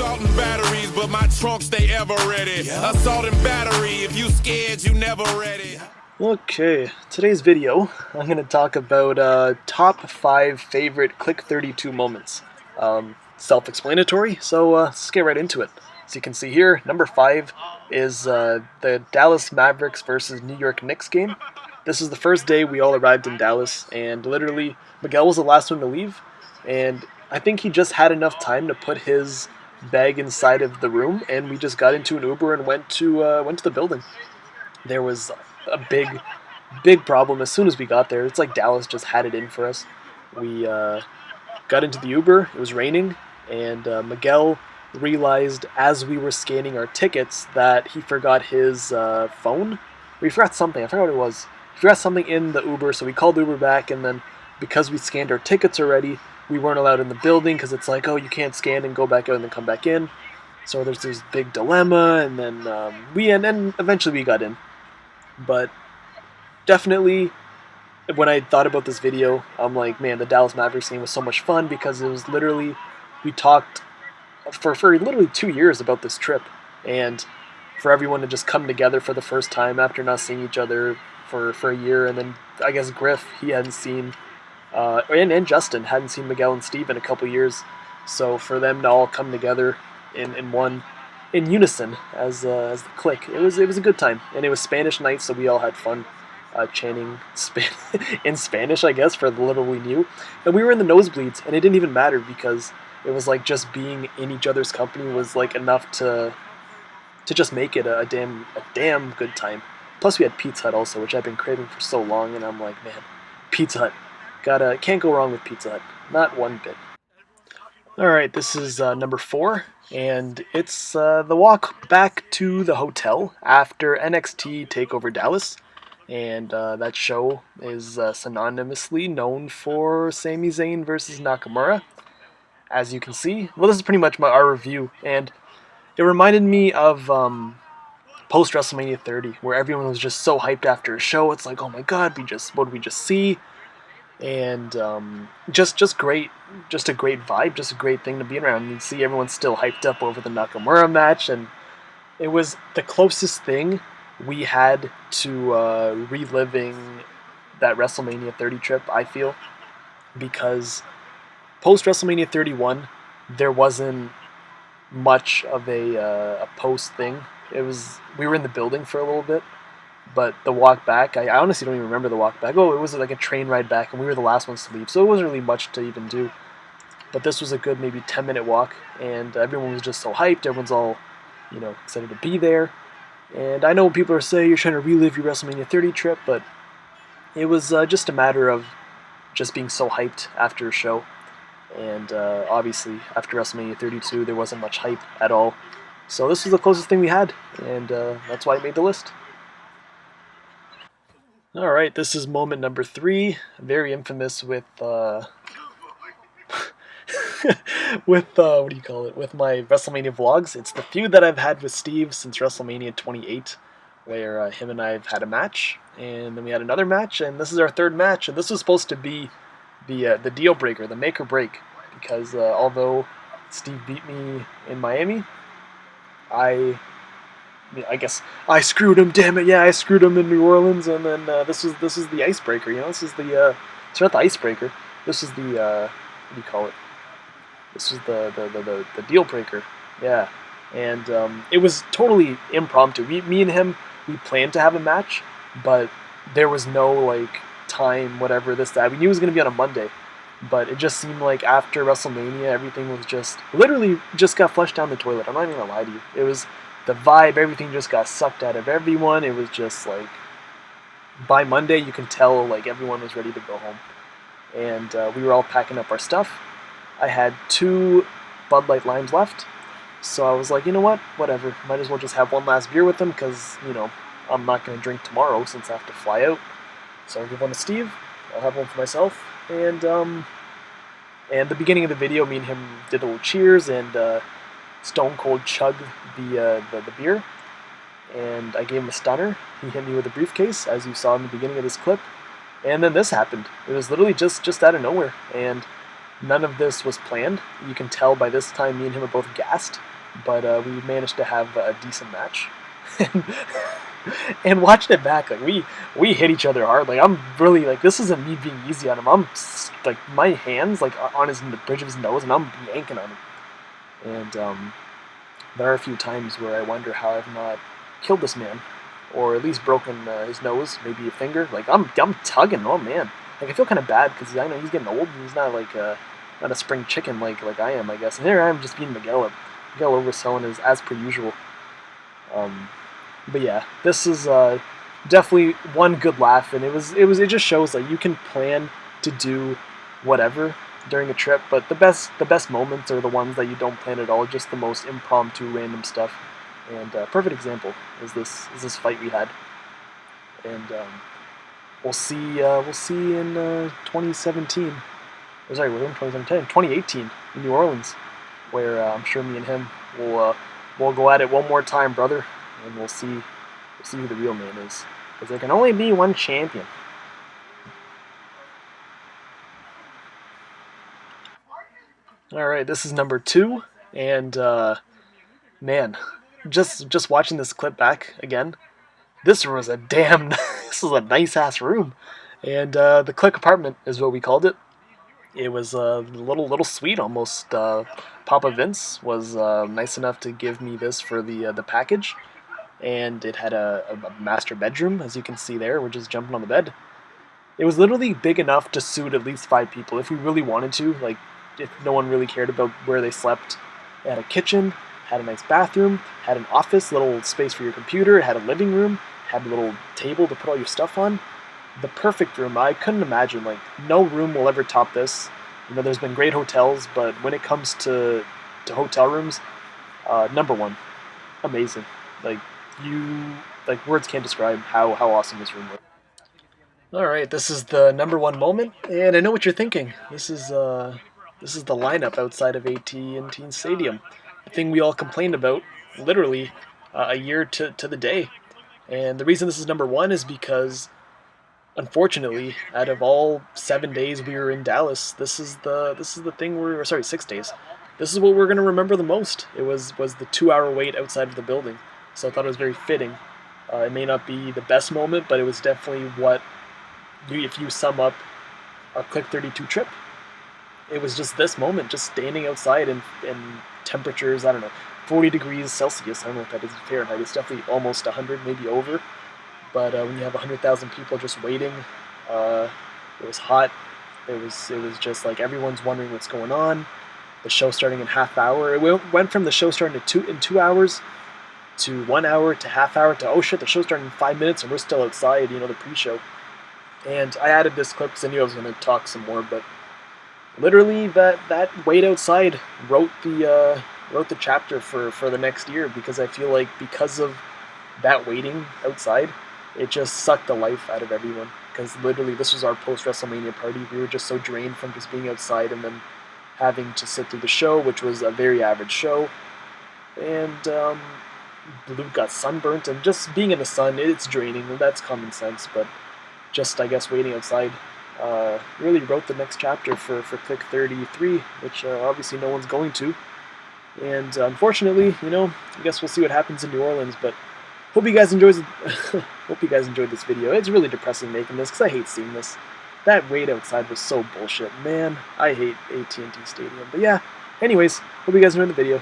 assault and batteries, but my trunk stay ever ready. Assault and battery, if you scared, you never ready. Okay, today's video, I'm going to talk about top 5 favorite Kliq32 moments. Self-explanatory, so let's get right into it. As you can see here, number 5 is the Dallas Mavericks versus New York Knicks game. This is the first day we all arrived in Dallas, and literally Miguel was the last one to leave, and I think he just had enough time to put his bag inside of the room, and we just got into an Uber and went to the building. There was a big problem as soon as we got there. It's like Dallas just had it in for us. We got into the Uber, it was raining, and Miguel realized as we were scanning our tickets that he forgot his phone. Or he forgot something, I forgot what it was. He forgot something in the Uber, so we called the Uber back, and then because we scanned our tickets already, we weren't allowed in the building because it's like, oh, you can't scan and go back out and then come back in. So there's this big dilemma, and then and eventually we got in. But definitely, when I thought about this video, I'm like, man, the Dallas Mavericks game was so much fun because it was literally, we talked for literally 2 years about this trip, and for everyone to just come together for the first time after not seeing each other for a year, and then I guess Griff, he hadn't seen, and Justin hadn't seen Miguel and Steve in a couple years, so for them to all come together in unison as the Kliq, it was a good time, and it was Spanish night, so we all had fun chanting in Spanish, I guess, for the little we knew, and we were in the nosebleeds, and it didn't even matter because it was like just being in each other's company was like enough to just make it a damn good time. Plus we had Pizza Hut also, which I've been craving for so long, and I'm like, man, Pizza Hut, can't go wrong with Pizza Hut, not one bit. Alright, this is number 4, and it's the walk back to the hotel after NXT TakeOver Dallas, and that show is synonymously known for Sami Zayn versus Nakamura. As you can see, well, this is pretty much our review, and it reminded me of post Wrestlemania 30, where everyone was just so hyped after a show. It's like, oh my god, what did we just see? And just great, just a great vibe, just a great thing to be around. You see everyone still hyped up over the Nakamura match, and it was the closest thing we had to reliving that WrestleMania 30 trip, I feel, because post WrestleMania 31, there wasn't much of a post thing. We were in the building for a little bit, but the walk back, I honestly don't even remember the walk back. Oh, it was like a train ride back, and we were the last ones to leave, so it wasn't really much to even do. But this was a good maybe 10-minute walk, and everyone was just so hyped. Everyone's all, excited to be there. And I know people are saying you're trying to relive your WrestleMania 30 trip, but it was just a matter of just being so hyped after a show. And obviously, after WrestleMania 32, there wasn't much hype at all. So this was the closest thing we had, and that's why I made the list. Alright, this is moment number 3, very infamous with, with my WrestleMania vlogs. It's the feud that I've had with Steve since WrestleMania 28, where him and I have had a match, and then we had another match, and this is our third match, and this was supposed to be the deal breaker, the make or break, because although Steve beat me in Miami, I guess I screwed him. Damn it! Yeah, I screwed him in New Orleans, and then this is the icebreaker. This is it's not the icebreaker. This is the what do you call it? This is the deal breaker. Yeah, and it was totally impromptu. Me and him, we planned to have a match, but there was no time, whatever, this, that. We knew it was going to be on a Monday, but it just seemed like after WrestleMania, everything was literally got flushed down the toilet. I'm not even going to lie to you. It was the vibe, everything just got sucked out of everyone. It was just by Monday, you can tell everyone was ready to go home. And we were all packing up our stuff. I had 2 Bud Light Limes left, so I was like, you know what, whatever. Might as well just have one last beer with them, because, I'm not going to drink tomorrow since I have to fly out. So I'll give one to Steve, I'll have one for myself, and the beginning of the video, me and him did a little cheers, and Stone Cold chugged the beer, and I gave him a stunner. He hit me with a briefcase, as you saw in the beginning of this clip, and then this happened. It was literally just out of nowhere, and None of this was planned. You can tell by this time me and him are both gassed, but we managed to have a decent match. And watching it back, like we hit each other hard. Like I'm really like this isn't me being easy on him. I'm like my hands like on the bridge of his nose, and I'm yanking on him. And there are a few times where I wonder how I've not killed this man, or at least broken his nose, maybe a finger. Like I'm tugging. Oh man, like I feel kind of bad because I know he's getting old and he's not like not a spring chicken like I am, I guess. And here I am just beating Miguel up. Miguel overselling is as per usual. But yeah, this is definitely one good laugh, and it just shows that you can plan to do whatever during a trip, but the best moments are the ones that you don't plan at all, just the most impromptu, random stuff. And perfect example is this fight we had, and we'll see in 2017. Or sorry, we're in 2017, 2018 in New Orleans, where I'm sure me and him will go at it one more time, brother. And we'll see who the real man is. Because there can only be one champion. Alright, this is number 2. And, man, just watching this clip back again, this was a this was a nice-ass room. And the Kliq apartment is what we called it. It was a little suite almost. Papa Vince was nice enough to give me this for the package. And it had a master bedroom, as you can see there. We're just jumping on the bed. It was literally big enough to suit at least 5 people if we really wanted to. Like, if no one really cared about where they slept. It had a kitchen, had a nice bathroom, had an office, little space for your computer, it had a living room, had a little table to put all your stuff on. The perfect room. I couldn't imagine, like, no room will ever top this. You know, there's been great hotels, but when it comes to hotel rooms, number 1. Amazing. Like words can't describe how awesome this room was. Alright, this is the number 1 moment, and I know what you're thinking. This is the lineup outside of AT&T Stadium. The thing we all complained about, literally, a year to the day. And the reason this is number 1 is because, unfortunately, out of all 7 days we were in Dallas, this is the thing we're, sorry, 6 days. This is what we're going to remember the most. It was the 2-hour wait outside of the building. So I thought it was very fitting. It may not be the best moment, but it was definitely what, if you sum up our Kliq32 trip, it was just this moment, just standing outside in temperatures, I don't know, 40 degrees Celsius. I don't know if that is Fahrenheit. It's definitely almost 100, maybe over. But when you have 100,000 people just waiting, it was hot. It was just like everyone's wondering what's going on. The show starting in half hour. It went from the show starting in 2 hours to 1 hour to half hour to, oh shit, the show's starting in 5 minutes and we're still outside, you know, the pre-show. And I added this clip because I knew I was going to talk some more, but literally that wait outside wrote the chapter for the next year, because I feel like because of that waiting outside, it just sucked the life out of everyone. Because literally this was our post-Wrestlemania party. We were just so drained from just being outside and then having to sit through the show, which was a very average show. And Luke got sunburnt, and just being in the sun, it's draining, and that's common sense, but just, I guess, waiting outside really wrote the next chapter for Kliq33, which obviously no one's going to. And unfortunately, you know, I guess we'll see what happens in New Orleans, but hope you guys enjoyed this video. It's really depressing making this, because I hate seeing this. That wait outside was so bullshit, man. I hate AT&T Stadium. But yeah, anyways, hope you guys enjoyed the video.